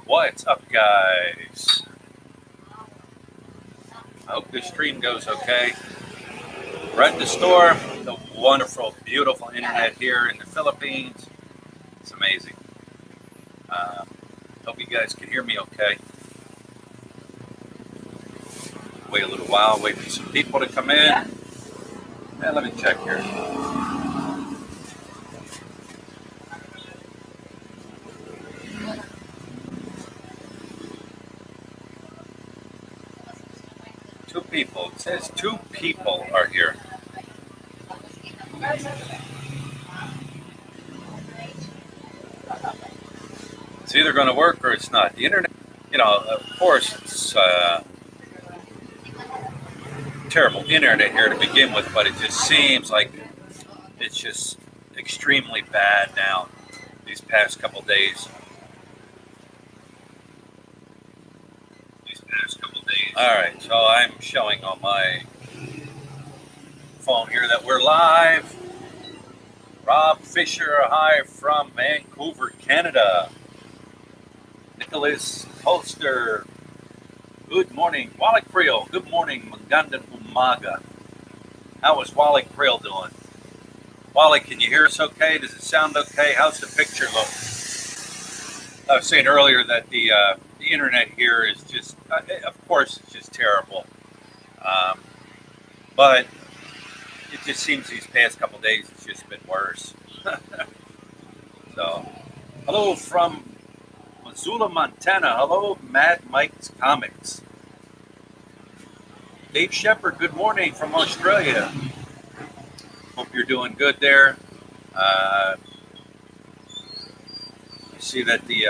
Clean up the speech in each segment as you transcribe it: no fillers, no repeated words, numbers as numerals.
What's up, guys? I hope this stream goes okay. We're at the store. The wonderful, beautiful internet here in the Philippines. It's amazing. Uh, Hope you guys can hear me okay. Wait a little while, wait for some people to come in. Let me check here. Two people. It says two people are here. It's either going to work or it's not. The internet, of course, it's terrible internet here to begin with, but it just seems like it's just extremely bad now these past couple days. All right, so I'm showing on my phone here that we're live. Rob Fisher, hi from Vancouver, Canada. Nicholas Holster, good morning. Wally Creel, good morning. Magandang umaga. How is Wally Creel doing? Wally, can you hear us okay? Does it sound okay? How's the picture look? I was saying earlier that the internet here is just, of course, it's just terrible. But it just seems these past couple days it's just been worse. So, hello from Missoula, Montana. Hello, Mad Mike's Comics. Dave Shepard, good morning from Australia. Hope you're doing good there. I see that the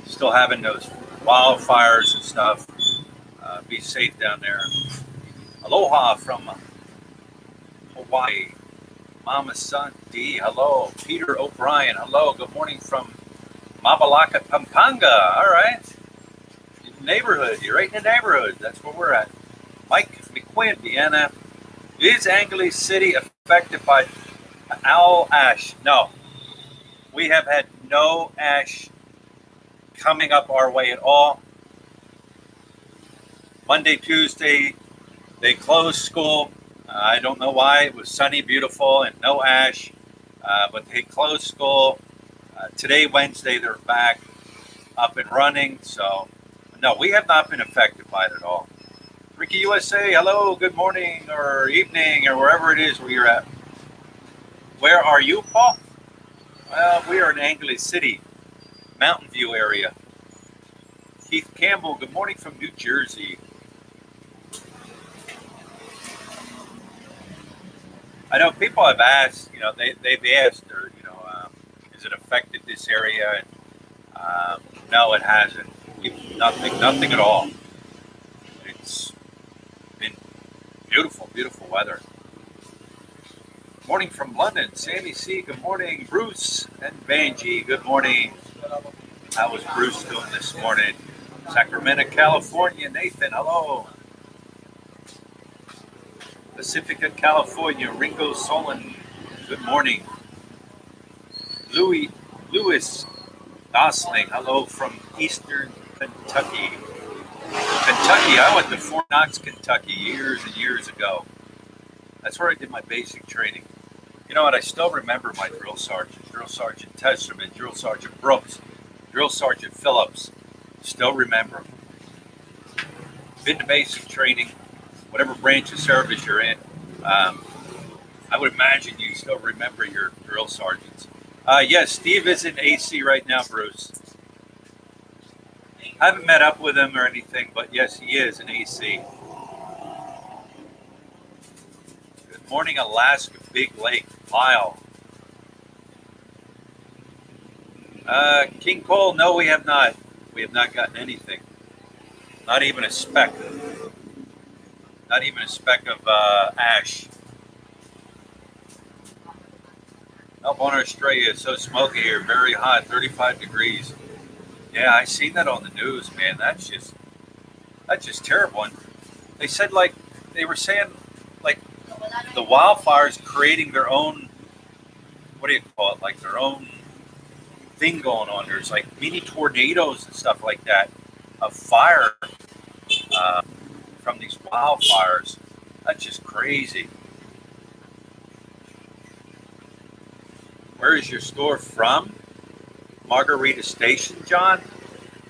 still having those wildfires and stuff. Be safe down there. Aloha from Hawaii. Mama Son D, hello. Peter O'Brien, hello. Good morning from Mabalaka, Pampanga. All right. Neighborhood. You're right in the neighborhood. That's where we're at. Mike McQuinn, Vienna. Is Angeles City affected by owl ash? No. We have had no ash coming up our way at all. Monday, Tuesday, they closed school. I don't know why. It was sunny, beautiful, and no ash. But they closed school. Today, Wednesday, they're back up and running. So, no, we have not been affected by it at all. Ricky USA, hello, good morning or evening or wherever it is where you're at. Where are you, Paul? Well, we are in Angeles City, Mountain View area. Keith Campbell, good morning from New Jersey. I know people have asked, they've asked, or, is it affected this area? And no, it hasn't. Nothing at all. It's been beautiful, beautiful weather. Morning from London, Sammy C. Good morning, Bruce and Vanjie. Good morning. How was Bruce doing this morning? Sacramento, California, Nathan. Hello. Pacifica, California, Ringo Solon. Good morning. Louis Gosling. Hello from Eastern Kentucky. Kentucky. I went to Fort Knox, Kentucky years and years ago. That's where I did my basic training. You know what? I still remember my drill sergeant Testerman, Drill Sergeant Brooks, Drill Sergeant Phillips. Still remember. Been to basic training, whatever branch of service you're in. I would imagine you still remember your drill sergeants. Yes, Steve is in AC right now, Bruce. I haven't met up with him or anything, but yes, he is in AC. Good morning, Alaska, Big Lake, Lyle. King Cole, no, we have not. We have not gotten anything. Not even a speck. Not even a speck of ash. Melbourne, Australia is so smoky here, very hot, 35 degrees. Yeah, I seen that on the news, man. That's just terrible. And they said they were saying the wildfires creating their own, what do you call it? Like their own thing going on. There's like mini tornadoes and stuff like that of fire uh, from these wildfires. That's just crazy. Where is your store from? Margarita Station, John?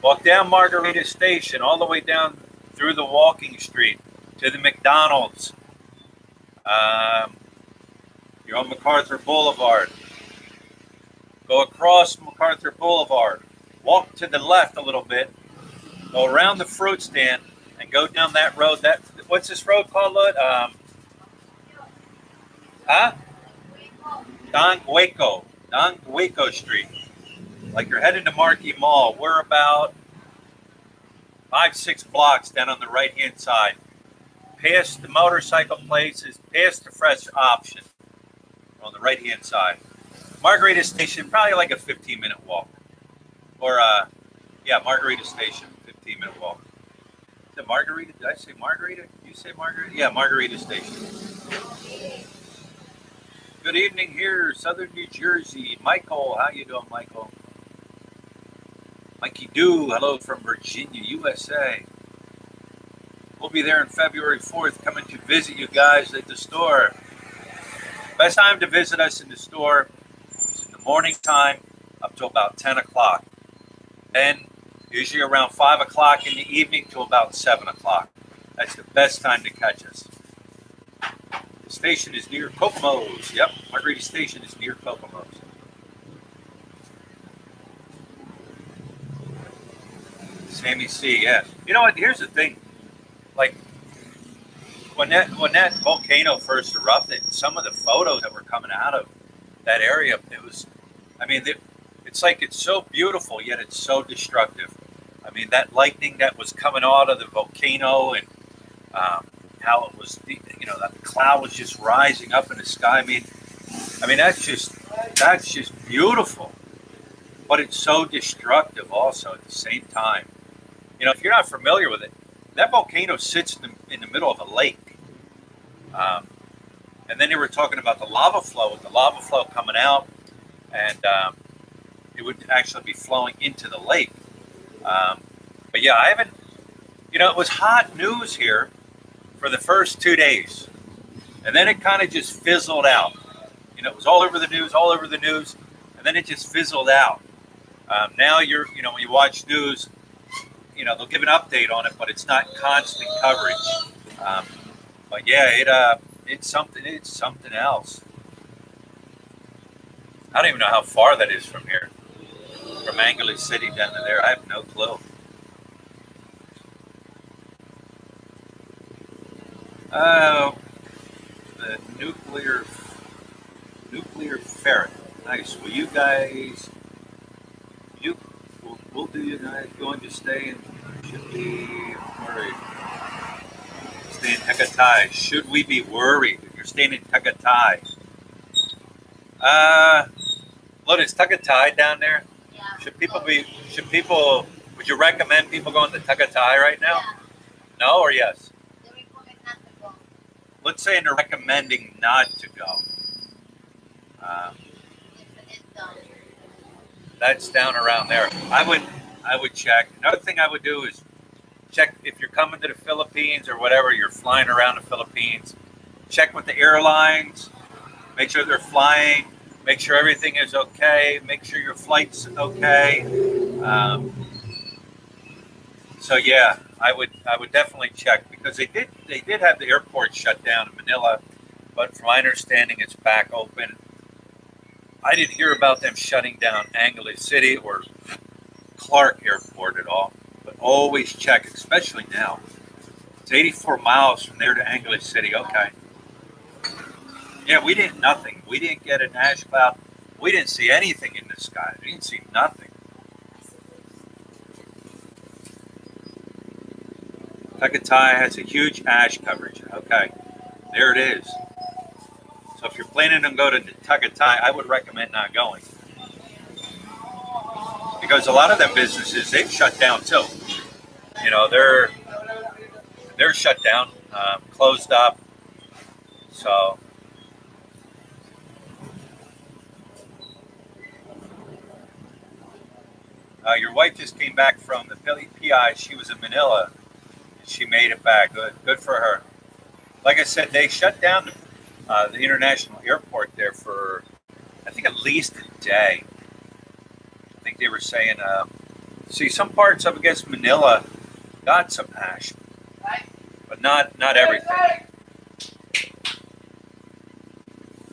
Walk down Margarita Station all the way down through the walking street to the McDonald's. You're on MacArthur Boulevard. Go across MacArthur Boulevard. Walk to the left a little bit. Go around the fruit stand and go down that road. What's this road called, Lud? Don Gueco Street. Like you're heading to Marquee Mall. We're about 5-6 blocks down on the right-hand side. Past the motorcycle places, past the fresh option on the right-hand side. Margarita Station, probably like a 15-minute walk. Or, Margarita Station, 15-minute walk. Is it Margarita? Did I say Margarita? You say Margarita? Yeah, Margarita Station. Good evening here, Southern New Jersey. Michael, how you doing, Michael? Mikey Doo, hello from Virginia, USA. We'll be there on February 4th, coming to visit you guys at the store. Best time to visit us in the store is in the morning time up to about 10 o'clock. Then usually around 5 o'clock in the evening to about 7 o'clock. That's the best time to catch us. The station is near Kokomo's. Yep, Margarita Station is near Kokomo's. Sammy C, yeah. You know what? Here's the thing. Like when that volcano first erupted, some of the photos that were coming out of that area, it's like it's so beautiful, yet it's so destructive. I mean, that lightning that was coming out of the volcano and how it was, that cloud was just rising up in the sky. I mean, that's just beautiful, but it's so destructive also at the same time. If you're not familiar with it, that volcano sits in the middle of a lake. And then they were talking about the lava flow, coming out, and it would actually be flowing into the lake. But yeah, I haven't, it was hot news here for the first 2 days. And then it kind of just fizzled out. It was all over the news, and then it just fizzled out. Now when you watch news, they'll give an update on it, but it's not constant coverage. But yeah, it's something else. I don't even know how far that is from here, from Angeles City down to there. I have no clue. The nuclear ferret. Nice. Will you guys? We'll do you guys going to stay in? Should be worried. Stay in Tagaytay. Should we be worried if you're staying in Tagaytay? Look, is Tagaytay down there? Yeah. Would you recommend people going to Tagaytay right now? Yeah. No or yes? They recommend not to go. Let's say they're recommending not to go. That's down around there. I would check. Another thing I would do is check if you're coming to the Philippines or whatever, you're flying around the Philippines. Check with the airlines. Make sure they're flying. Make sure everything is okay. Make sure your flight's okay. So yeah, I would definitely check because they did have the airport shut down in Manila, but from my understanding, it's back open. I didn't hear about them shutting down Angeles City or Clark Airport at all, but always check, especially now. It's 84 miles from there to Angeles City. Okay. Yeah, we didn't nothing. We didn't get an ash cloud. We didn't see anything in the sky. We didn't see nothing. Tagaytay has a huge ash coverage. Okay, there it is. So if you're planning on going to Tagaytay, I would recommend not going. Because a lot of them businesses, they've shut down too. They're shut down, closed up. So Your wife just came back from the PI. She was in Manila. And she made it back. Good for her. Like I said, they shut down the international airport there for, I think, at least a day. I think they were saying, see, some parts up against Manila got some ash, but not everything.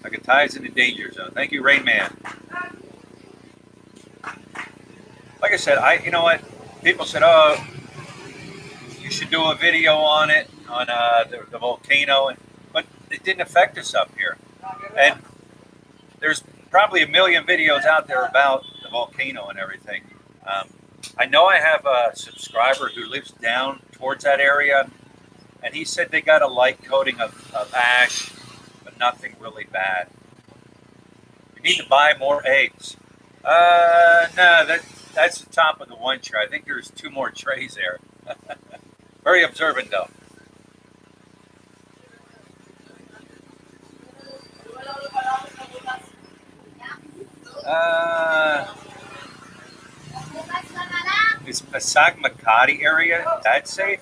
Agatai is in the danger zone. Thank you, Rain Man. Like I said, you know what? People said, oh, you should do a video on it, on the volcano, but it didn't affect us up here. And there's probably a million videos out there about the volcano and everything. I know I have a subscriber who lives down towards that area, and he said they got a light coating of ash, but nothing really bad. You need to buy more eggs. No, that's the top of the one tray. I think there's 2 more trays there. Very observant, though. Is Pasag Makati area that safe?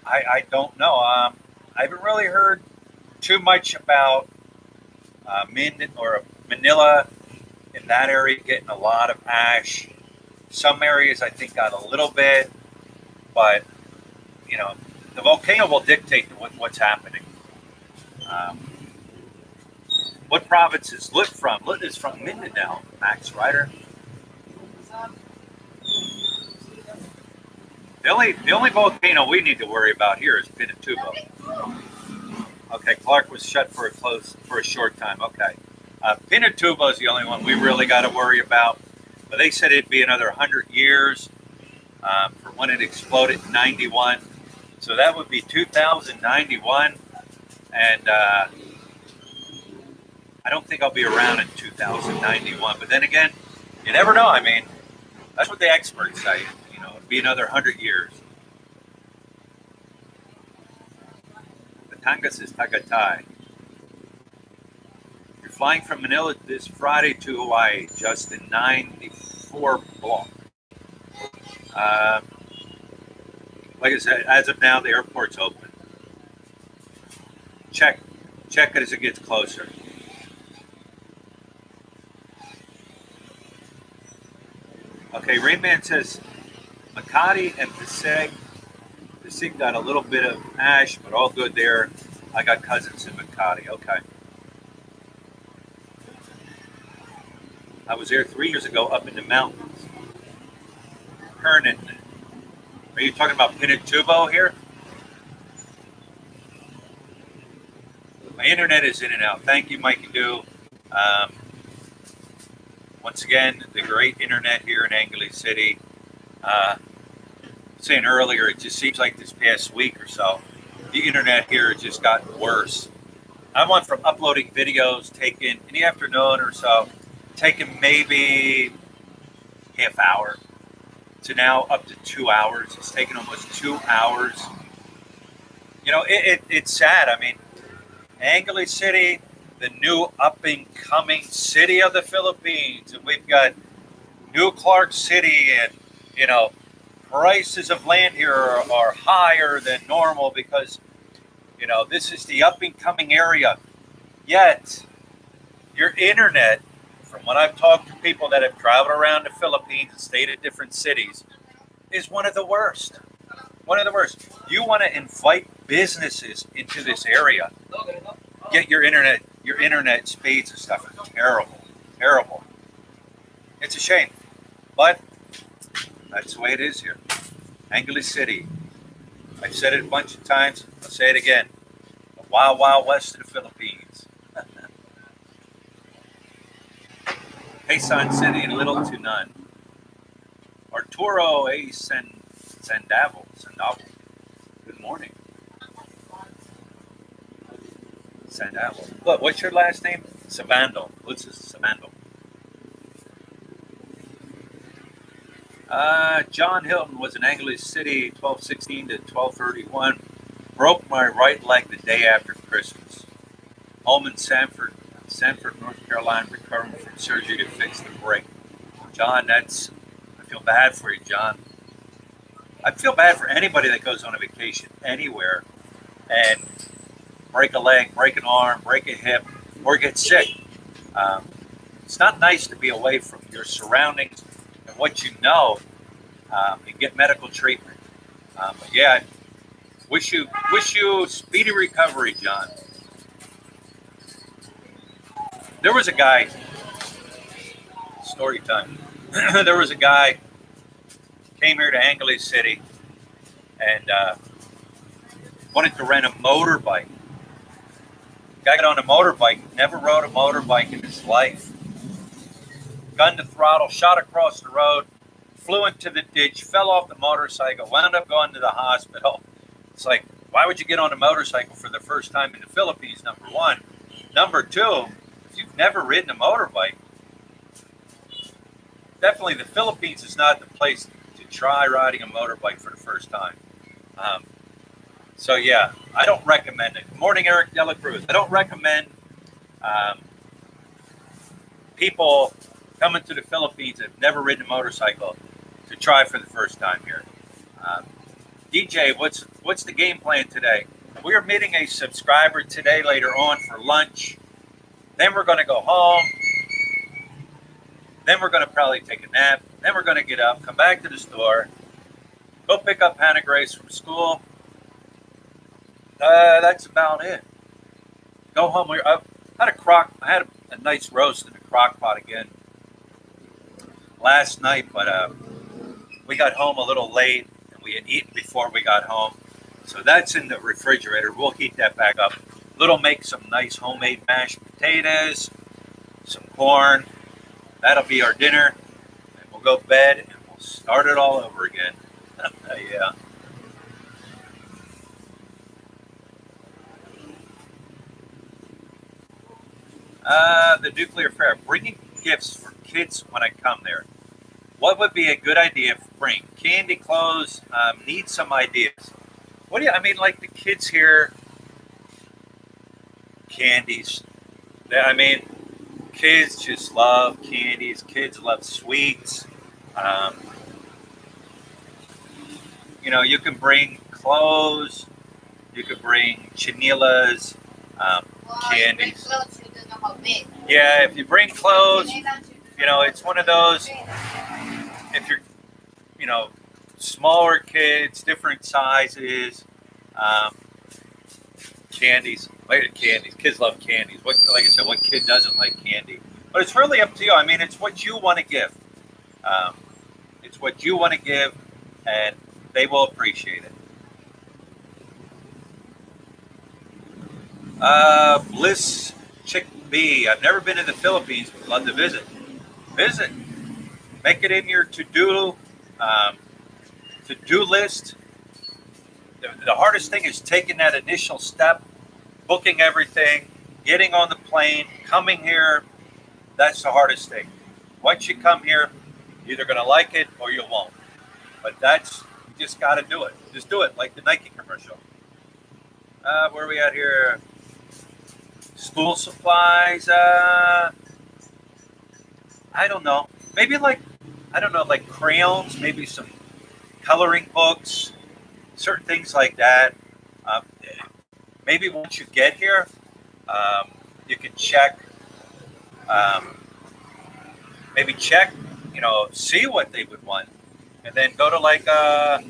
I don't know. I haven't really heard too much about Manila in that area getting a lot of ash. Some areas I think got a little bit, but you know, the volcano will dictate what's happening. What province is Lit from? Lit is from Mindanao, Max Ryder. The only volcano we need to worry about here is Pinatubo. Okay, Clark was shut for a short time. Okay, Pinatubo is the only one we really got to worry about. But they said it'd be another 100 years from when it exploded in '91. So that would be 2091, and I don't think I'll be around in 2091. But then again, you never know. I mean, that's what the experts say. You know, it'd be another 100 years. Batangas is Tagaytay. You're flying from Manila this Friday to Hawaii, Justin 94 block. Like I said, as of now, the airport's open. Check it as it gets closer. Okay, Rayman says Makati and Pasig got a little bit of ash, but all good there. I got cousins in Makati. Okay. I was there 3 years ago up in the mountains. Hernan. Are you talking about Pinatubo here? My internet is in and out. Thank you, Mike and Do. Once again, the great internet here in Angeles City. Saying earlier, it just seems like this past week or so, the internet here has just gotten worse. I went from uploading videos taking in the afternoon or so, taking maybe half hour, to now up to 2 hours. It's taken almost 2 hours. You know, it's sad. I mean, Angeles City, the new up-and-coming city of the Philippines. And we've got New Clark City, and, you know, prices of land here are higher than normal because, you know, this is the up-and-coming area. Yet, your internet, from what I've talked to people that have traveled around the Philippines and stayed at different cities, is one of the worst. One of the worst. You want to invite businesses into this area. Get your internet speeds and stuff are terrible. Terrible. It's a shame. But that's the way it is here. Angeles City. I've said it a bunch of times. I'll say it again. The wild, wild west of the Philippines. Quezon City, little to none. Arturo A. Sandoval. Good morning. Sandoval. What's your last name? Savandal. What's this? Savandal. John Hilton was in Angeles City 1216 to 1231. Broke my right leg the day after Christmas. Home in Sanford, North Carolina, recovering from surgery to fix the break. John, that's feel bad for you, John. I feel bad for anybody that goes on a vacation anywhere and break a leg, break an arm, break a hip, or get sick. Um, it's not nice to be away from your surroundings and what you know, and get medical treatment. But yeah, wish you speedy recovery, John. There was a guy. Story time. There was a guy came here to Angeles City and wanted to rent a motorbike. Guy got on a motorbike, never rode a motorbike in his life. Gun to throttle, shot across the road, flew into the ditch, fell off the motorcycle, wound up going to the hospital. It's like, why would you get on a motorcycle for the first time in the Philippines, number one? Number two, if you've never ridden a motorbike, definitely the Philippines is not the place to try riding a motorbike for the first time. So yeah, I don't recommend it. Good morning, Eric Dela Cruz. I don't recommend people coming to the Philippines that have never ridden a motorcycle to try for the first time here. DJ, what's the game plan today? We are meeting a subscriber today later on for lunch. Then we're going to go home. Then we're going to probably take a nap. Then we're going to get up, come back to the store, go pick up Hannah Grace from school. That's about it. Go home. I had a nice roast in a crock pot again last night, but we got home a little late and we had eaten before we got home. So that's in the refrigerator. We'll heat that back up. Make some nice homemade mashed potatoes, some corn. That'll be our dinner. And we'll go to bed and we'll start it all over again. Yeah. The nuclear fair. Bringing gifts for kids when I come there. What would be a good idea for bring? Candy, clothes, need some ideas. What do you, I mean, like the kids here, candies. I mean, kids just love candies. Kids love sweets. You can bring clothes. You could bring chinelas, candies. Yeah, if you bring clothes, it's one of those. If you're, smaller kids, different sizes, candies. Candies. Kids love candies. Like I said, what kid doesn't like candy? But it's really up to you. I mean, it's what you want to give. It's what you want to give, and they will appreciate it. Bliss Chick B. I've never been to the Philippines, but love to visit. Visit. Make it in your to-do list. The hardest thing is taking that initial step, booking everything, getting on the plane, coming here. That's the hardest thing. Once you come here, you're either going to like it or you won't. But you just got to do it. Just do it, like the Nike commercial. Where are we at here? School supplies. I don't know. Maybe like crayons, maybe some coloring books, certain things like that. Maybe once you get here, you can check, see what they would want, and then go to like a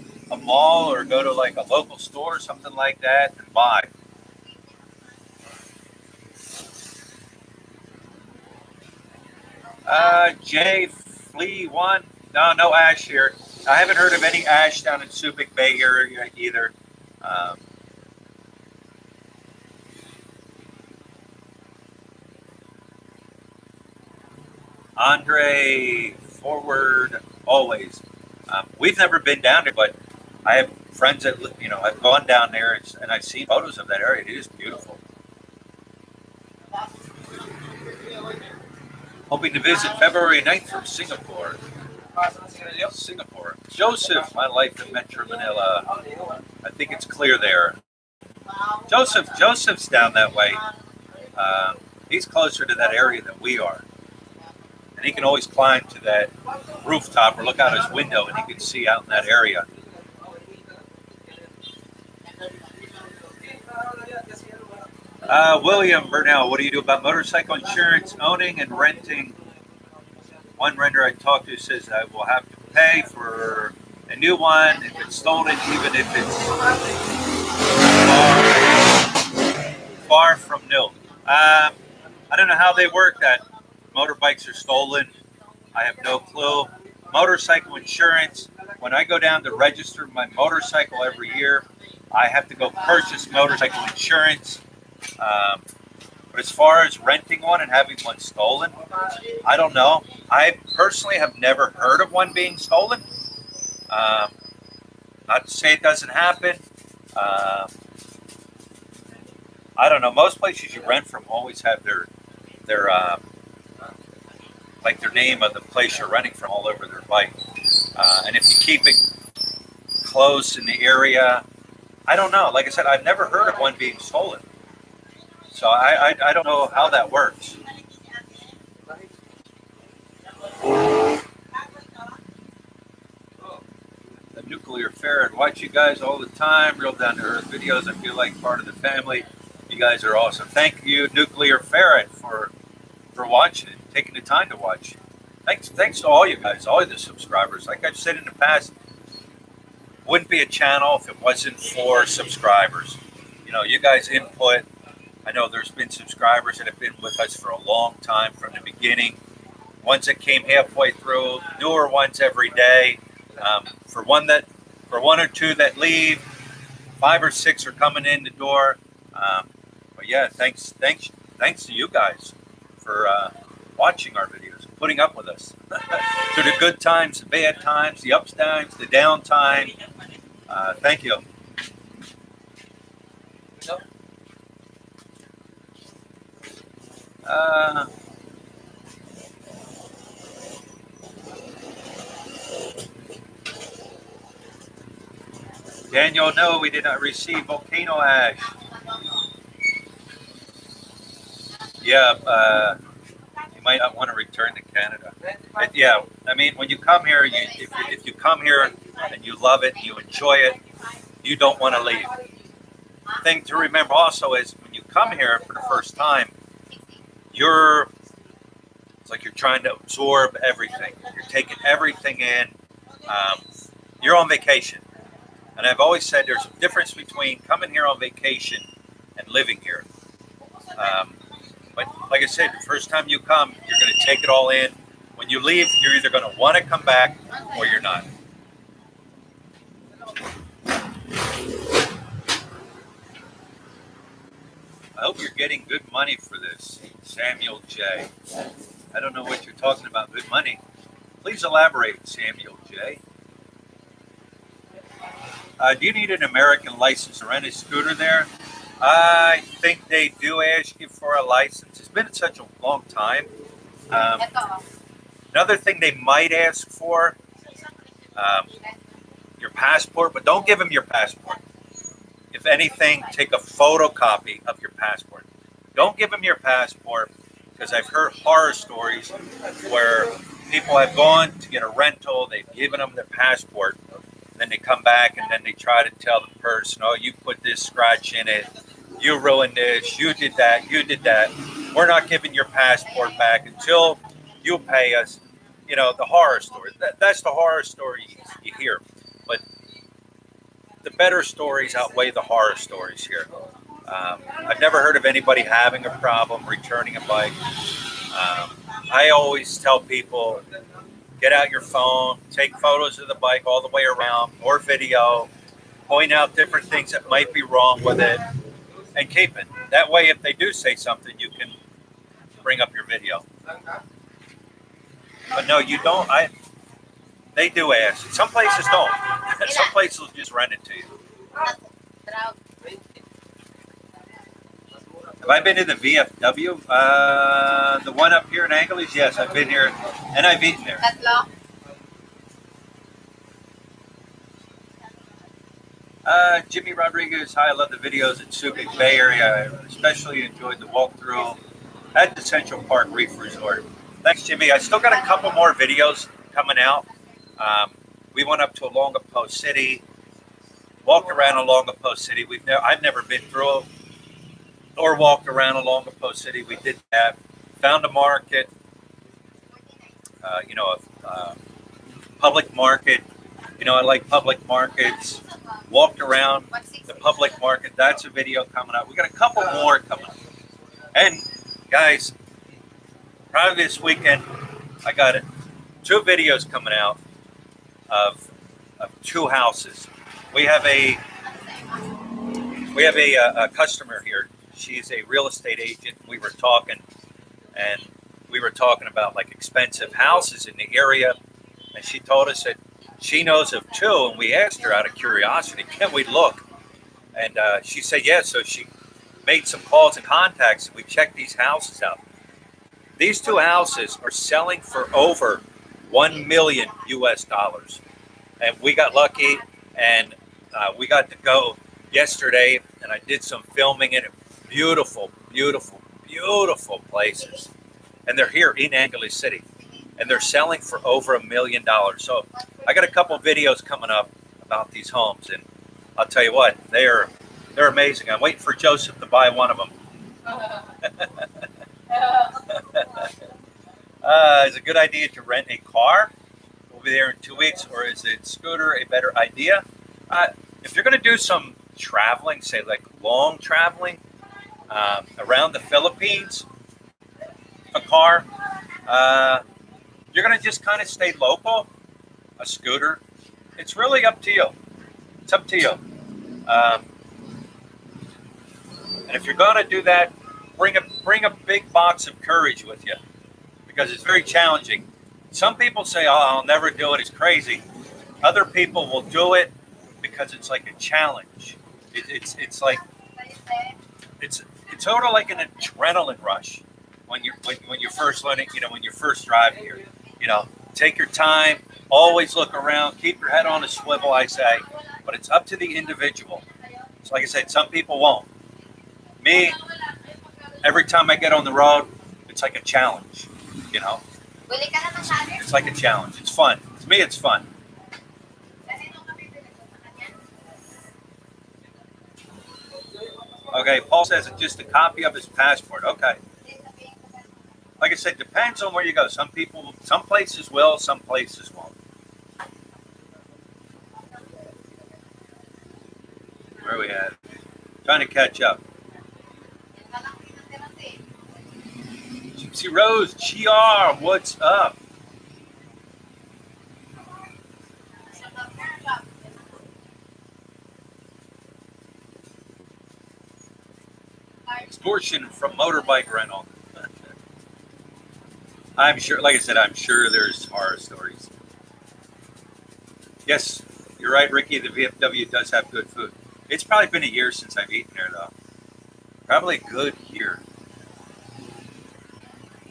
mall or go to like a local store or something like that and buy. Jay Flea 1. No ash here. I haven't heard of any ash down in Subic Bay area either. Andre Forward always. We've never been down there, but I have friends that have gone down there and I've seen photos of that area. It is beautiful. Hoping to visit February 9th from Singapore. Singapore. Joseph, my life in Metro Manila. I think it's clear there. Joseph's down that way. He's closer to that area than we are. and he can always climb to that rooftop or look out his window, and he can see out in that area. William Burnell, what do you do about motorcycle insurance, owning and renting? One renter I talked to says I will have to pay for a new one if it's stolen, even if it's far from new. I don't know how they work that. Motorbikes are stolen. I have no clue. Motorcycle insurance, when I go down to register my motorcycle every year, I have to go purchase motorcycle insurance. But as far as renting one and having one stolen, I don't know. I personally have never heard of one being stolen. Not to say it doesn't happen. I don't know. Most places you rent from always have their like their name of the place you're renting from all over their bike. And if you keep it close in the area, I don't know. Like I said, I've never heard of one being stolen. So I don't know how that works. The Nuclear Ferret. Watch you guys all the time. Real down to earth videos. I feel like part of the family. You guys are awesome. Thank you, Nuclear Ferret, for watching and taking the time to watch. Thanks to all you guys, all the subscribers. Like I've said in the past, wouldn't be a channel if it wasn't for subscribers. You know, you guys input. I know there's been subscribers that have been with us for a long time from the beginning. Ones that came halfway through, newer ones every day. For one or two that leave, 5 or 6 are coming in the door. But yeah, thanks to you guys for watching our videos, putting up with us through the good times, the bad times, the ups times, the down time. Thank you. Daniel, no, we did not receive volcano ash. Yeah, you might not want to return to Canada. Yeah, I mean, when you come here, if you come here and you love it, you enjoy it, you don't want to leave. The thing to remember also is when you come here for the first time, it's like you're trying to absorb everything. You're taking everything in. You're on vacation. And I've always said there's a difference between coming here on vacation and living here. But like I said, the first time you come, you're going to take it all in. When you leave, you're either going to want to come back or you're not. I hope you're getting good money for this, Samuel J. I don't know what you're talking about, good money. Please elaborate, Samuel J. Do you need an American license to rent a scooter there? I think they do ask you for a license. It's been such a long time. Another thing they might ask for, your passport, but don't give them your passport. If anything, take a photocopy of your passport. Don't give them your passport, because I've heard horror stories where people have gone to get a rental, they've given them their passport, then they come back and then they try to tell the person, oh, you put this scratch in it, you ruined this, you did that. We're not giving your passport back until you pay us. You know, the horror story. That's the horror story you hear. But the better stories outweigh the horror stories here. I've never heard of anybody having a problem returning a bike. I always tell people, get out your phone, take photos of the bike all the way around, or video, point out different things that might be wrong with it, and keep it. That way, if they do say something, you can bring up your video. But no, you don't. They do ask. Some places don't. Some places will just rent it to you. Have I been to the VFW? The one up here in Angeles? Yes, I've been here, and I've eaten there. Jimmy Rodriguez, hi, I love the videos in Subic Bay Area. I especially enjoyed the walkthrough at the Central Park Reef Resort. Thanks, Jimmy. I still got a couple more videos coming out. We went up to L.L.B City, walked around L.L.B City. I've never been through or walked around L.L.B City. We did that. Found a market, a public market. I like public markets. Walked around the public market. That's a video coming up. We got a couple more coming up. And guys, probably this weekend, I got 2 videos coming out of 2 houses. We have a customer here. She's a real estate agent. We were talking about like expensive houses in the area, and she told us that she knows of 2, and we asked her out of curiosity, can we look? And she said yes. So she made some calls and contacts, and we checked these houses out. These 2 houses are selling for over $1 million US, and we got lucky, and we got to go yesterday, and I did some filming in it. Beautiful, beautiful, beautiful places, and they're here in Angeles City, and they're selling for over $1 million. So I got a couple videos coming up about these homes, and I'll tell you what, they're amazing. I'm waiting for Joseph to buy one of them. Is it a good idea to rent a car? We'll be there in 2 weeks, or is it scooter a better idea? If you're going to do some traveling, say like long traveling around the Philippines, a car, you're going to just kind of stay local. A scooter, it's really up to you. It's up to you. And if you're going to do that, bring a big box of courage with you, because it's very challenging. Some people say, "Oh, I'll never do it. It's crazy." Other people will do it because it's like a challenge. It's like it's sort of like an adrenaline rush when you're first learning. When you're first driving here. Take your time. Always look around. Keep your head on a swivel, I say. But it's up to the individual. So like I said, some people won't. Me, every time I get on the road, it's like a challenge. It's like a challenge. It's fun. To me, it's fun. Okay, Paul says it's just a copy of his passport. Okay. Like I said, depends on where you go. Some places will, some places won't. Where are we at? Trying to catch up. Gypsy Rose, GR, what's up? Extortion from motorbike rental. I'm sure, like I said, I'm sure there's horror stories. Yes, you're right, Ricky. The VFW does have good food. It's probably been a year since I've eaten there, though. Probably a good year.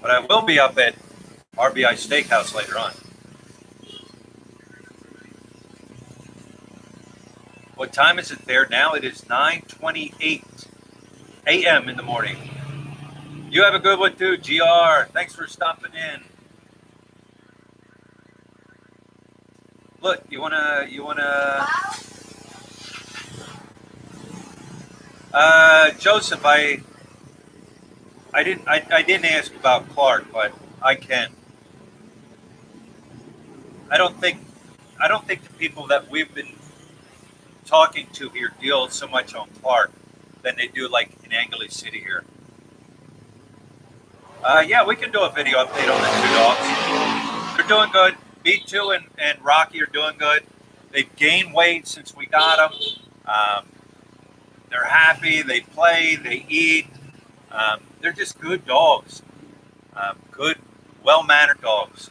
But I will be up at RBI Steakhouse later on. What time is it there now? It is 9:28 a.m. in the morning. You have a good one too, GR. Thanks for stopping in. Look, you wanna Joseph, I didn't ask about Clark, but I can. I don't think the people that we've been talking to here deal so much on Clark than they do like in Angeles City here. Yeah, we can do a video update on the 2 dogs. They're doing good. B2 and Rocky are doing good. They've gained weight since we got them. They're happy. They play. They eat. They're just good dogs. Good, well-mannered dogs.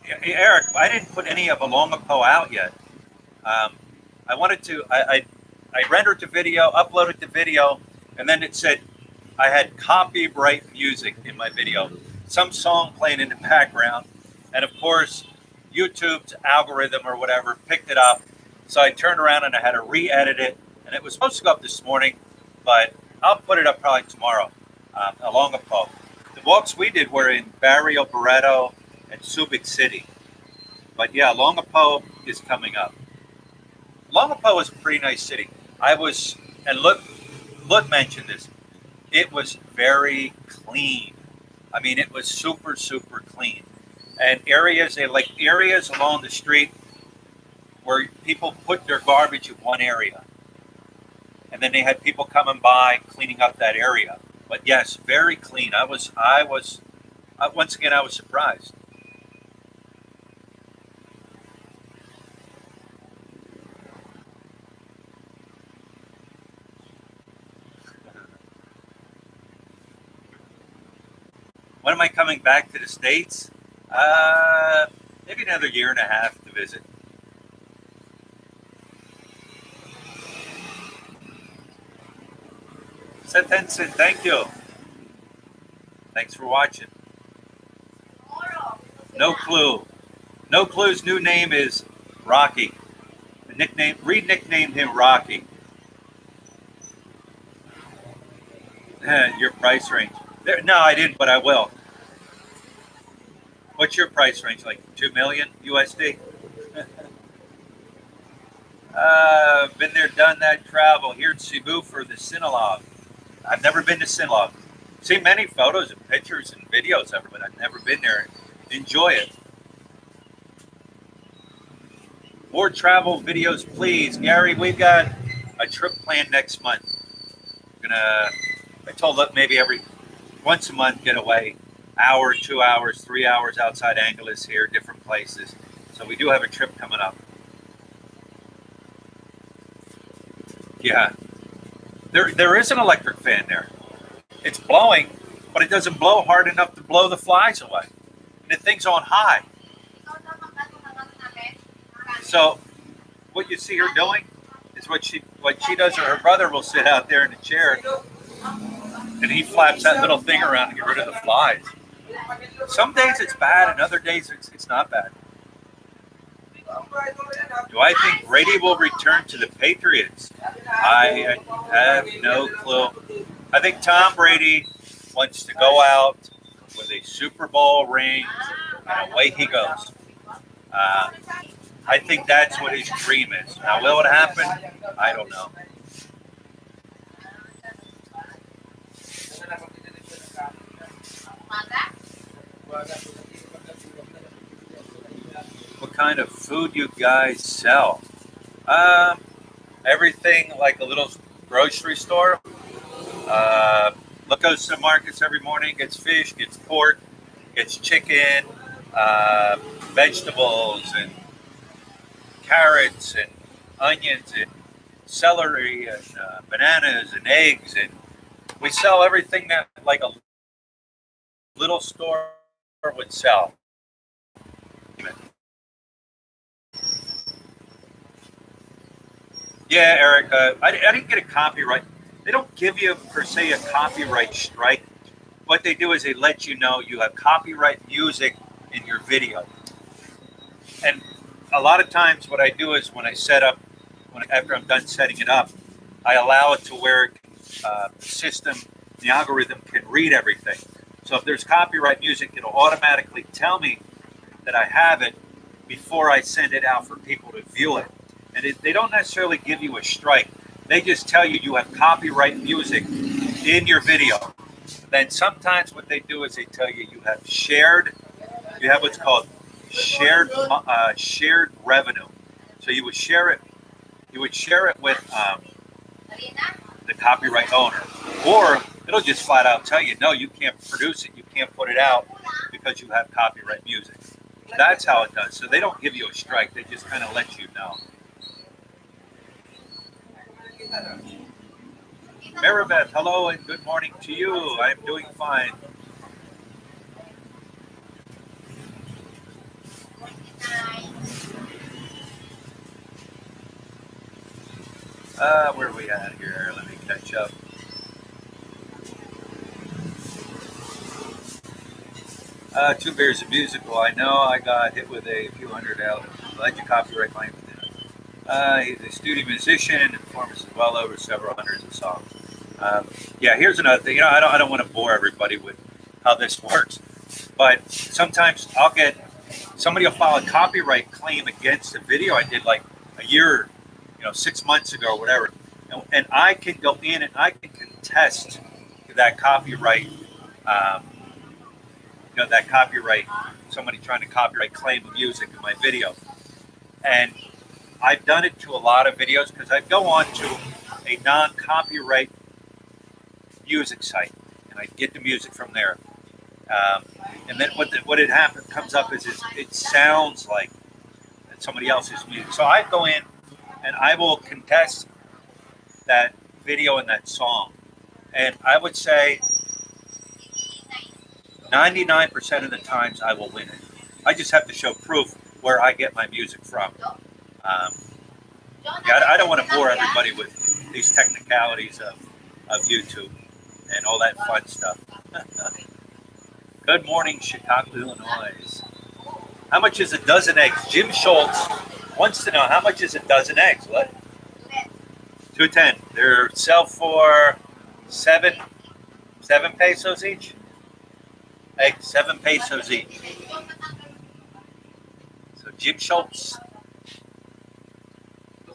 Hey, Eric, I didn't put any of L.L.B out yet. I wanted to. I rendered the video, uploaded the video, and then it said I had copyright music in my video, some song playing in the background, and of course, YouTube's algorithm or whatever picked it up. So I turned around and I had to re-edit it, and it was supposed to go up this morning, but I'll put it up probably tomorrow. Along a pole. The walks we did were in Barrio Barreto and Subic City, but yeah, Longapo is coming up. Longapo is a pretty nice city. I was, and look mentioned this. It was very clean. I mean, it was super, super clean. And areas along the street where people put their garbage in one area, and then they had people coming by cleaning up that area. But yes, very clean. Once again, I was surprised. When am I coming back to the States? Maybe another year and a half to visit. Sentensen, thank you. Thanks for watching. No clue. No Clue's new name is Rocky. Reed nicknamed him Rocky. Your price range. No, I didn't, but I will. What's your price range? Like 2 million USD? Been there, done that travel. Here in Cebu for the Sinulog. I've never been to Sinulog. Seen many photos and pictures and videos of it, but I've never been there. Enjoy it. More travel videos, please. Gary, we've got a trip planned next month. I told them maybe once a month get away, hour, 2 hours, 3 hours outside Angeles here, different places. So we do have a trip coming up. Yeah. There is an electric fan there. It's blowing, but it doesn't blow hard enough to blow the flies away. And the thing's on high. So what you see her doing is what she does, or her brother will sit out there in the chair and he flaps that little thing around to get rid of the flies. Some days it's bad and other days it's not bad. Do I think Brady will return to the Patriots? I have no clue. I think Tom Brady wants to go out with a Super Bowl ring and away he goes. I think that's what his dream is. Now, will it happen? I don't know. What kind of food you guys sell? Everything like a little grocery store. Look, goes to the markets every morning, gets fish, gets pork, gets chicken, vegetables, and carrots, and onions, and celery, and bananas, and eggs. And we sell everything that like a little store would sell. Yeah, Eric, I didn't get a copyright. They don't give you, per se, a copyright strike. What they do is they let you know you have copyright music in your video. And a lot of times what I do is when I set up, after I'm done setting it up, I allow it to where the system, the algorithm can read everything. So if there's copyright music, it'll automatically tell me that I have it before I send it out for people to view it. And they don't necessarily give you a strike. They just tell you you have copyright music in your video. Then sometimes what they do is they tell you you have what's called shared revenue. So you would share it with the copyright owner, or it'll just flat out tell you, no, you can't produce it, you can't put it out because you have copyright music. That's how it does. So they don't give you a strike, they just kind of let you know. Maribeth, hello and good morning to you. I'm doing fine. Where are we at here? Let me catch up. Two Bears a musical. I know I got hit with a few hundred out. Glad you copyright claim. He's a studio musician and performs well over several hundreds of songs. Um, yeah, here's another thing. I don't want to bore everybody with how this works, but sometimes I'll get somebody will file a copyright claim against a video I did like a year, 6 months ago or whatever, and I can go in and I can contest that copyright. Um, that copyright. Somebody trying to copyright claim music in my video, and I've done it to a lot of videos because I go on to a non-copyright music site and I get the music from there. Um, and then what it happens comes up is it sounds like somebody else's music. So I go in and I will contest that video and that song, and I would say 99% of the times I will win it. I just have to show proof where I get my music from. Yeah, I don't want to bore everybody with these technicalities of YouTube and all that fun stuff. Good morning, Chicago, Illinois. How much is a dozen eggs? Jim Schultz wants to know how much is a dozen eggs. What? $2.10. They're sell for seven pesos each. Eggs, 7 pesos each. So Jim Schultz,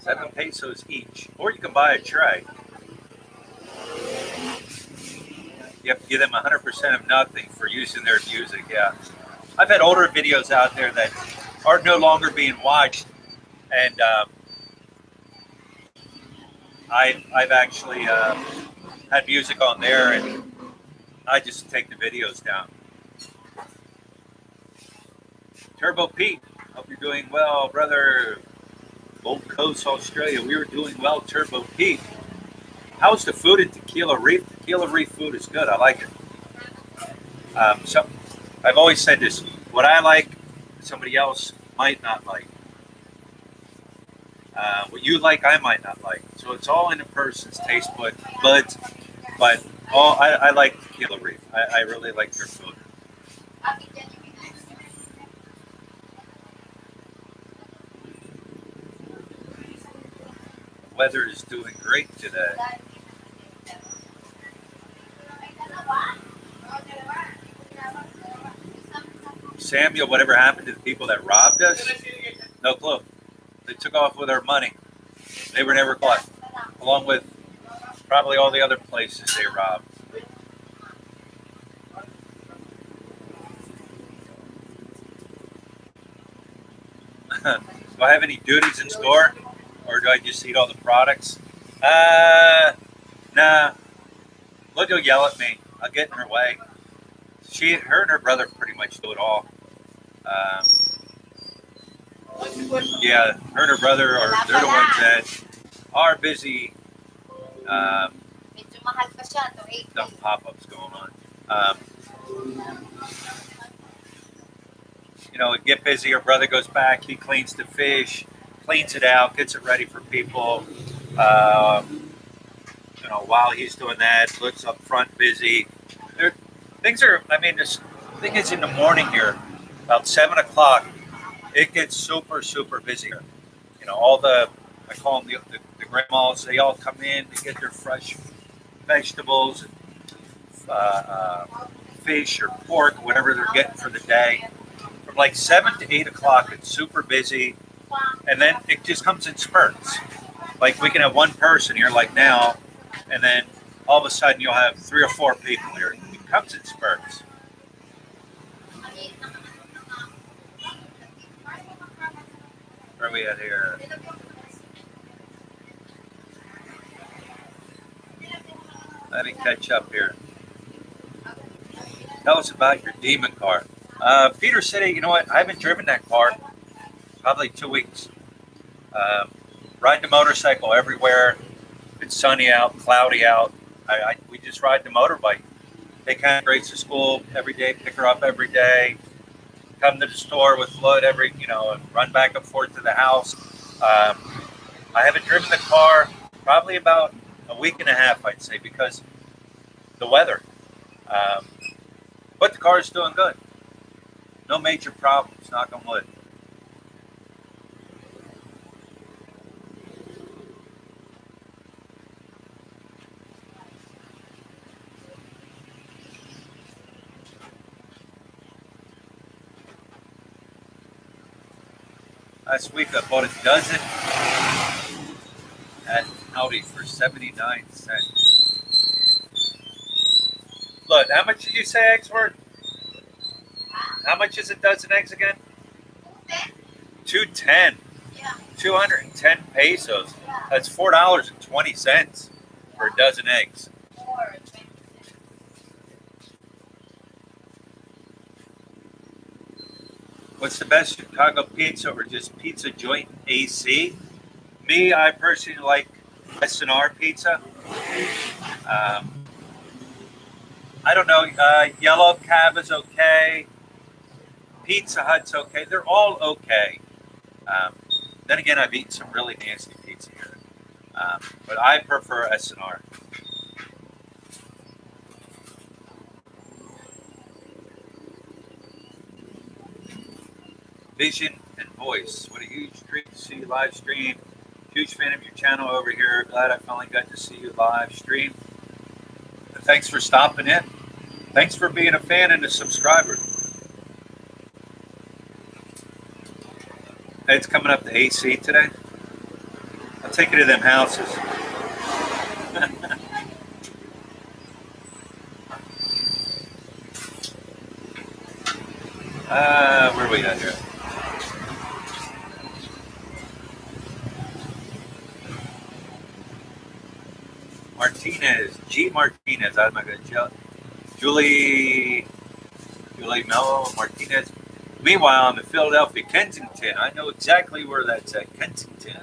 7 pesos each. Or you can buy a tray. You have to give them 100% of nothing for using their music. Yeah, I've had older videos out there that are no longer being watched, and I've actually had music on there, and I just take the videos down. Turbo Pete, hope you're doing well, brother. Gold Coast, Australia. We were doing well, Turbo Pete. How's the food at Tequila Reef? Tequila Reef food is good. I like it. So I've always said this: what I like, somebody else might not like. What you like, I might not like. So it's all in a person's taste buds. But I like Tequila Reef. I really like their food. The weather is doing great today. Samuel, whatever happened to the people that robbed us? No clue. They took off with our money. They were never caught, along with probably all the other places they robbed. Do I have any duties in store, or do I just eat all the products? Nah. Look, will yell at me. I'll get in her way. Her and her brother pretty much do it all. Yeah, her and her brother they're the ones that are busy. Some pop-ups going on. Get busy. Her brother goes back. He cleans the fish, cleans it out, gets it ready for people. While he's doing that, looks up front busy. Things are. I mean, I think it's in the morning here, about 7 o'clock. It gets super, super busy here. I call them the grandmas. They all come in to get their fresh vegetables, fish or pork, whatever they're getting for the day. From like 7 to 8 o'clock, it's super busy, and then it just comes in spurts. Like we can have one person here, like now, and then all of a sudden you'll have 3 or 4 people here. It comes in spurts. Where are we at here? Let me catch up here. Tell us about your demon car. Peter City, you know what? I haven't driven that car probably 2 weeks. Ride the motorcycle everywhere. It's sunny out, cloudy out. We just ride the motorbike. Take Hannah Grace to school every day, pick her up every day. Come to the store with Floyd and run back and forth to the house. I haven't driven the car probably about a week and a half, I'd say, because the weather. But the car is doing good. No major problems, knock on wood. Last week I bought a dozen at Aldi for 79 cents. Look, how much did you say eggs were? How much is a dozen eggs again? 210. Yeah. 210 pesos. That's $4.20 for a dozen eggs. What's the best, Chicago pizza or just pizza joint AC? Me, I personally like S&R pizza. I don't know. Yellow Cab is okay. Pizza Hut's okay. They're all okay. Then again, I've eaten some really nasty pizza here. But I prefer S&R. Vision and voice. What a huge treat to see you live stream. Huge fan of your channel over here. Glad I finally got to see you live stream. And thanks for stopping in. Thanks for being a fan and a subscriber. It's coming up to AC today. I'll take you to them houses. Where are we at here? Martinez, G. Martinez. I'm not going to Julie Mello Martinez. Meanwhile, I'm in Philadelphia, Kensington. I know exactly where that's at, Kensington.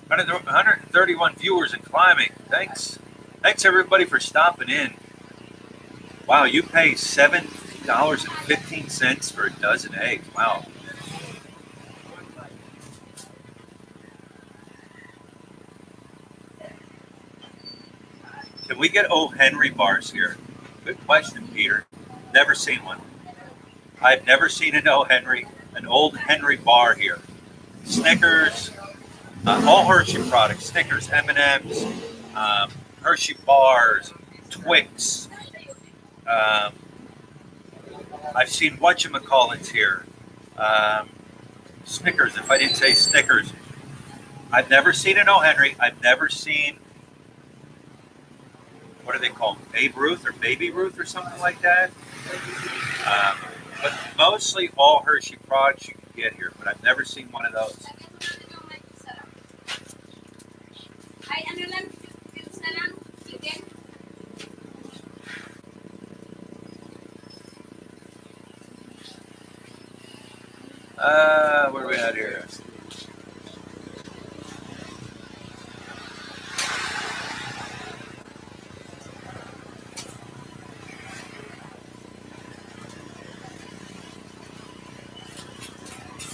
131 viewers and climbing. Thanks everybody for stopping in. Wow, you pay $7.15 for a dozen eggs. Wow. Can we get O. Henry bars here? Good question, Peter. Never seen one. I've never seen an old Henry bar here. Snickers, all Hershey products, Snickers, M&Ms, Hershey bars, Twix. I've seen whatchamacallits here. Snickers, if I didn't say Snickers. I've never seen an O. Henry. I've never seen, what do they call them? Babe Ruth or Baby Ruth or something like that. But mostly all Hershey products you can get here, but I've never seen one of those. Where are we at here?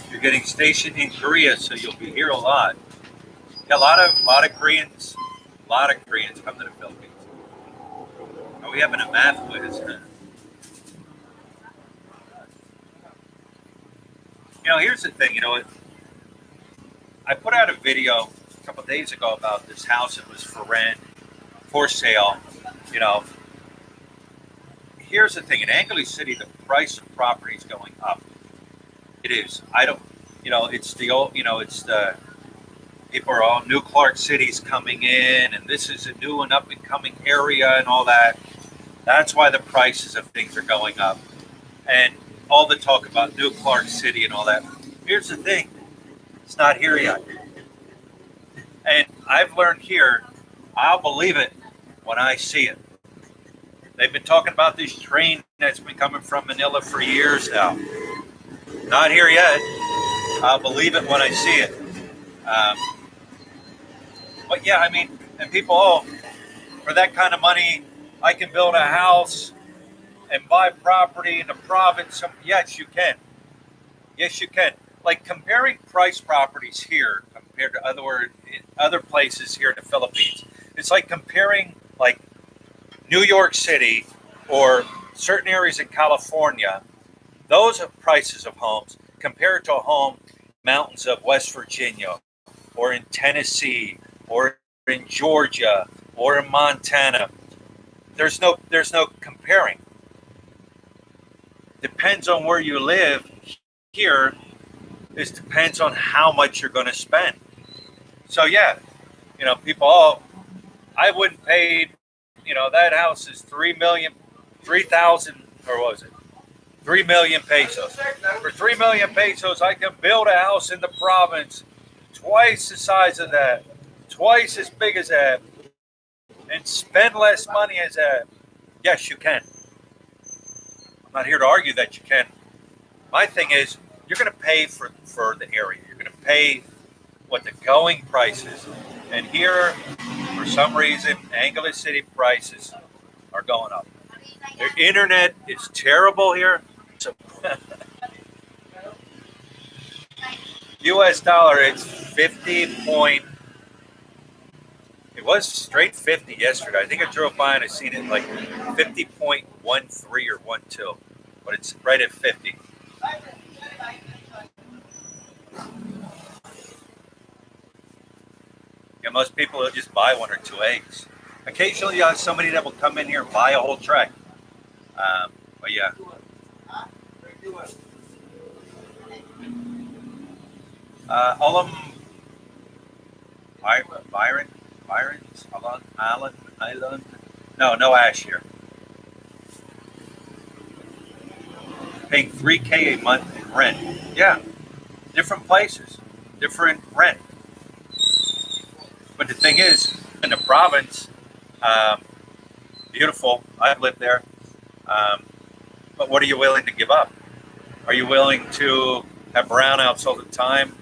You're getting stationed in Korea, so you'll be here a lot. Yeah, a lot of Koreans, come to the Philippines. Are we having a math quiz? Here's the thing. I put out a video a couple of days ago about this house that was for rent, for sale. Here's the thing. In Angeles City, the price of property is going up. It is. It's the old, it's the, people are all new Clark City's coming in, and this is a new and up and coming area and all that. That's why the prices of things are going up. And all the talk about new Clark City and all that. Here's the thing. It's not here yet. And I've learned here, I'll believe it when I see it. They've been talking about this train that's been coming from Manila for years now. Not here yet. I'll believe it when I see it. But yeah, and people, for that kind of money, I can build a house and buy property in the province. Yes, you can. Yes, you can. Like comparing price properties here compared to other places here in the Philippines, it's like comparing like New York City or certain areas in California. Those are prices of homes compared to a home in the mountains of West Virginia or in Tennessee or in Georgia or in Montana. There's no comparing. depends on where you live. Here, it depends on how much you're going to spend. So yeah, people, I wouldn't pay, that house is 3,000, or what was it? 3 million pesos. For 3 million pesos, I can build a house in the province twice the size of that, twice as big as that, and spend less money as that. Yes, you can. I'm not here to argue that you can. My thing is, you're going to pay for the area. You're going to pay what the going price is. And here, for some reason, Angeles City prices are going up. Their internet is terrible here. So US dollar, it's 50 point. It was straight 50 yesterday. I think I drove by and I seen it like 50.13 or 12, but it's right at 50. Yeah, most people will just buy 1 or 2 eggs. Occasionally, you have somebody that will come in here and buy a whole track. But yeah. All of them, Byron's, Island. No ash here. Paying $3,000 a month in rent. Yeah, different places, different rent. But the thing is, in the province, beautiful. I've lived there. But what are you willing to give up? Are you willing to have brownouts all the time?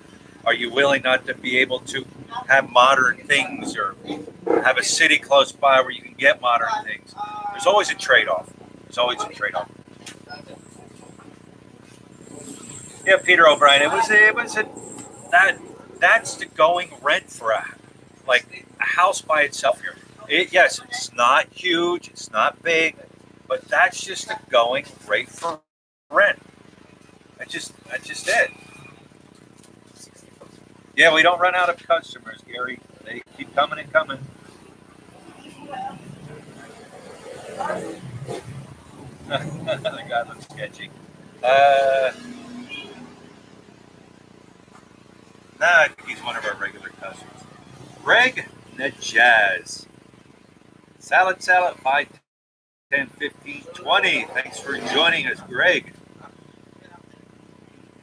Are you willing not to be able to have modern things or have a city close by where you can get modern things? There's always a trade-off. There's always a trade-off. Yeah, Peter O'Brien. That's the going rent for a house by itself here. Yes, it's not huge, it's not big, but that's just the going rate for rent. That's just it. Yeah, we don't run out of customers, Gary. They keep coming and coming. The guy looks sketchy. I think he's one of our regular customers. Greg Najaz. Salad, 5, 10, 15, 20. Thanks for joining us, Greg.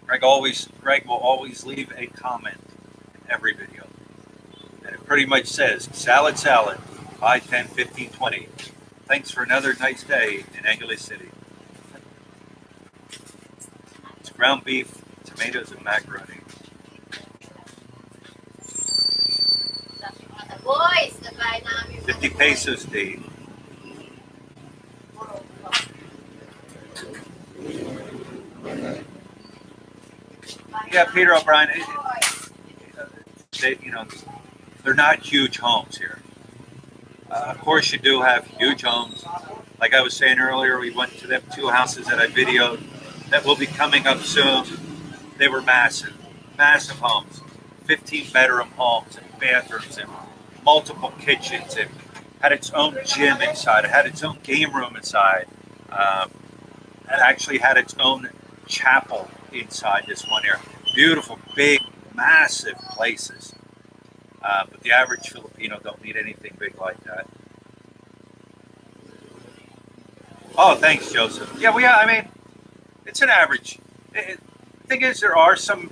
Greg will always leave a comment in every video. And it pretty much says, salad, 5, 10, 15, 20. Thanks for another nice day in Angeles City. It's ground beef, tomatoes, and macaroni. Boys, 50 pesos, Dave. Yeah, Peter O'Brien. They're not huge homes here. Of course, you do have huge homes. Like I was saying earlier, we went to them 2 houses that I videoed that will be coming up soon. They were massive homes, 15-bedroom homes and bathrooms and multiple kitchens, and had its own gym inside. It had its own game room inside. It actually had its own chapel inside this one here. Beautiful, big, massive places. But the average Filipino don't need anything big like that. Oh, thanks, Joseph. Yeah, it's an average. The thing is, there are some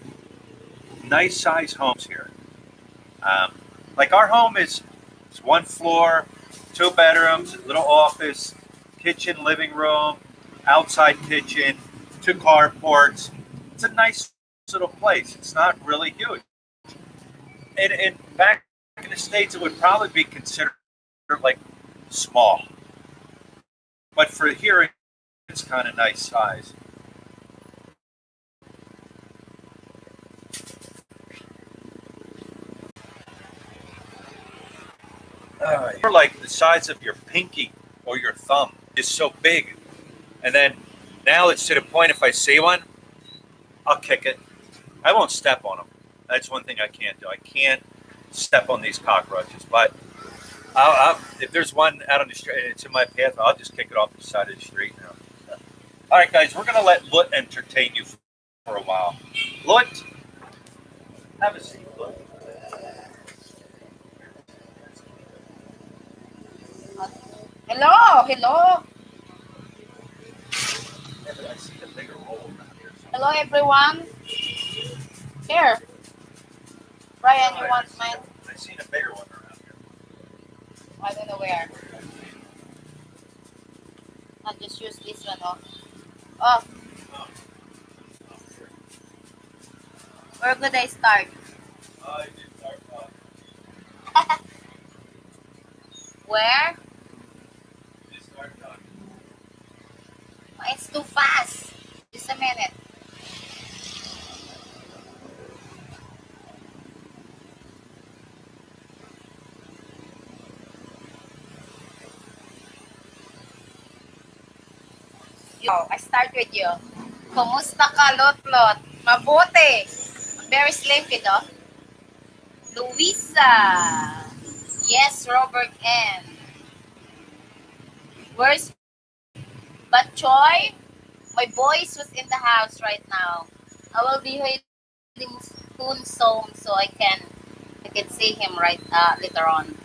nice size homes here. Like our home it's 1 floor, 2 bedrooms, little office, kitchen, living room, outside kitchen, 2 carports. It's a nice little place. It's not really huge. And back in the States, it would probably be considered like small. But for here, it's kind of nice size. You're like the size of your pinky or your thumb is so big. And then now it's to the point, if I see one, I'll kick it. I won't step on them. That's one thing I can't do. I can't step on these cockroaches. But if there's one out on the street and it's in my path, I'll just kick it off the side of the street now. All right, guys, we're gonna let Lut entertain you for a while. Lut, have a seat, Lut. Hello, hello, Yeah, but I see the bigger roll around here. hello everyone. Here, Brian, you want mine? I seen a bigger one around here. I don't know where. I'll just use this one. Oh, oh, where could I start? I did start Where? Just start talking. Oh, it's too fast. Just a minute. Yo, I start with you. Kumusta ka, Lot? Mabuti. Very sleepy, no? Luisa. Yes, Robert N. Where's Batchoy? My boys was in the house right now. I will be heading soon so I can see him right later on.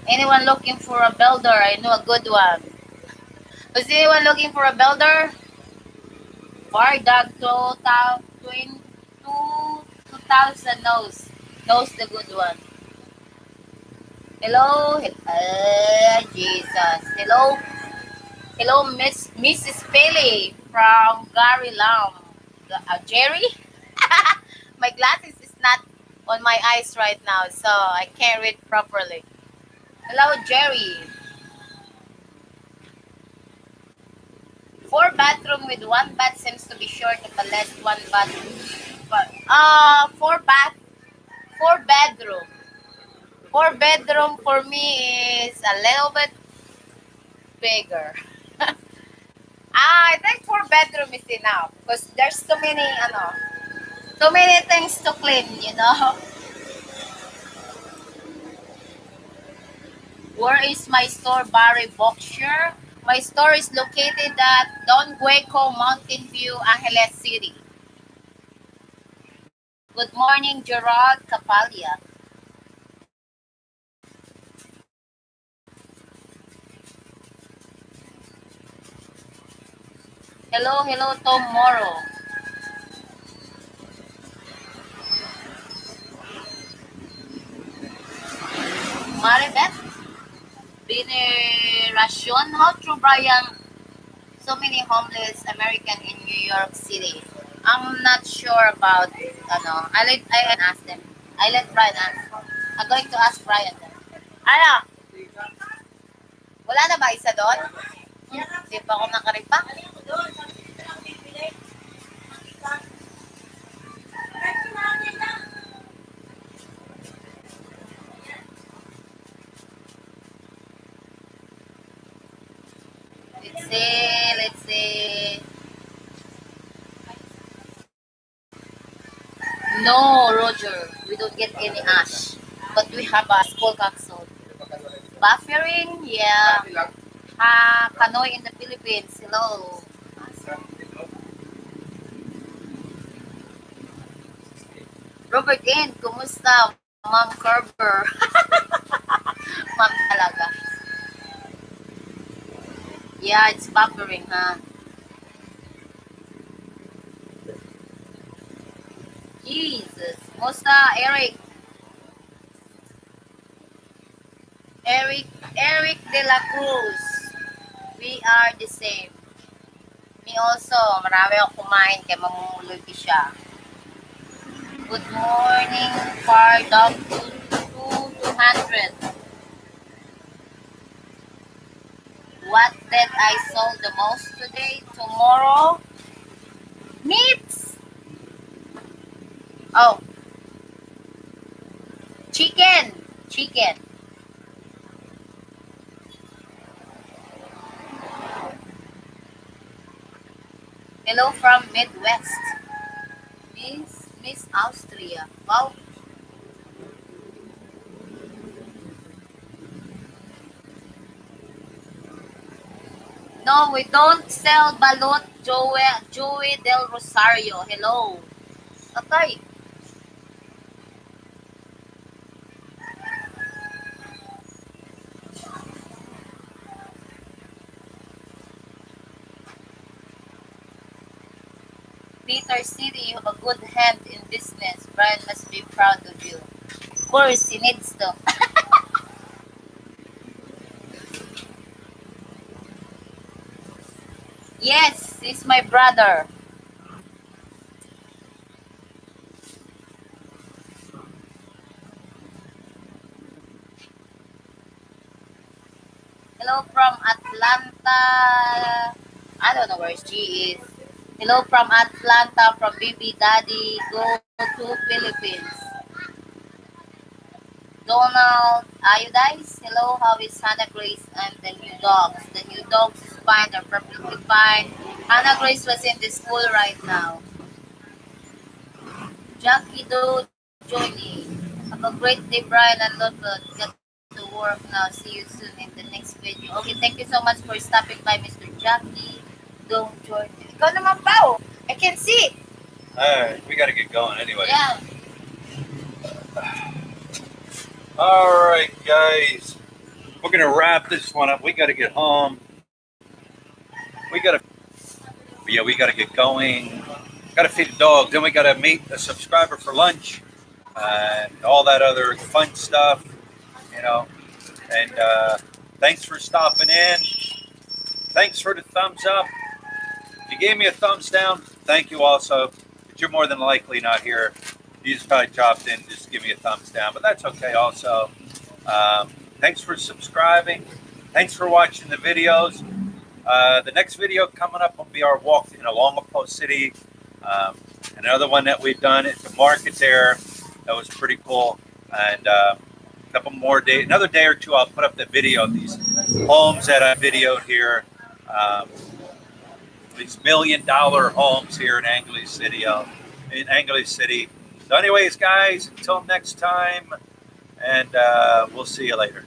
Anyone looking for a builder? I know a good one. Was anyone looking for a builder? Bar dog 2000 knows the good one. Hello, Jesus. Hello, Mrs. Philly from Gary Lam. Jerry? My glasses is not on my eyes right now, so I can't read properly. Hello, Jerry. 4 bathroom with 1 bath seems to be short of a less 1 bath. But, 4 bedroom. 4 bedroom for me is a little bit bigger. I think 4 bedroom is enough because there's so many things to clean. Where is my store, Barry Berkshire? My store is located at Don Hueco, Mountain View, Angeles City. Good morning, Gerard Capalia. Hello, Tom Morrow. Maribeth, Veneracion. How true, Brian? So many homeless American in New York City. I'm not sure about, I ask them. I let Brian ask. I'm going to ask Brian then. Ano? Wala na ba isa doon? Hindi pa ako nakaripa. Let's see. No, Roger. We don't get any ash. But we have a school council. Buffering? Yeah. Canoe in the Philippines. Hello. Robert N, kumusta? Ma'am Kerber. Ma'am talaga. Yeah, it's buffering, huh? Jesus. Kumusta, Eric? Eric De La Cruz. We are the same. Me also. Marami akong kumain kaya mamumuloy ko siya. Good morning, Far Dog 200. What did I sold the most today? Tomorrow? Meats! Oh, chicken. Chicken. Hello from Midwest. Miss Austria. Wow. No, we don't sell balut, Joey Del Rosario. Hello. Okay. Peter City, you have a good hand in business. Brian must be proud of you. Of course, he needs to. Yes, he's my brother. Hello from Atlanta. I don't know where she is. Hello from Atlanta, from Baby Daddy. Go to Philippines. Donald, are you guys? Hello, how is Hannah Grace and the new dogs? The new dogs is fine, they're perfectly fine. Hannah Grace was in the school right now. Jackie Do Johnny. Have a great day, Brian and Lotte. Get to work now. See you soon in the next video. Okay, thank you so much for stopping by, Mr. Jackie. Don't join me. Ikaw naman ba? Oh? I can see. All right, we got to get going anyway. Yeah. All right, guys. We're going to wrap this one up. We got to get home. We got to get going. Got to feed the dog. Then we got to meet a subscriber for lunch and all that other fun stuff, you know. And thanks for stopping in. Thanks for the thumbs up. If you gave me a thumbs down, thank you also. But you're more than likely not here. You just probably dropped in, just give me a thumbs down. But that's okay also. Thanks for subscribing. Thanks for watching the videos. The next video coming up will be our walk in Olongapo City. Another one that we've done at the market there. That was pretty cool. And a couple more days, another day or two, I'll put up the video of these homes that I videoed here. These $1 million homes here in Angeles City. So anyways, guys, until next time, and we'll see you later.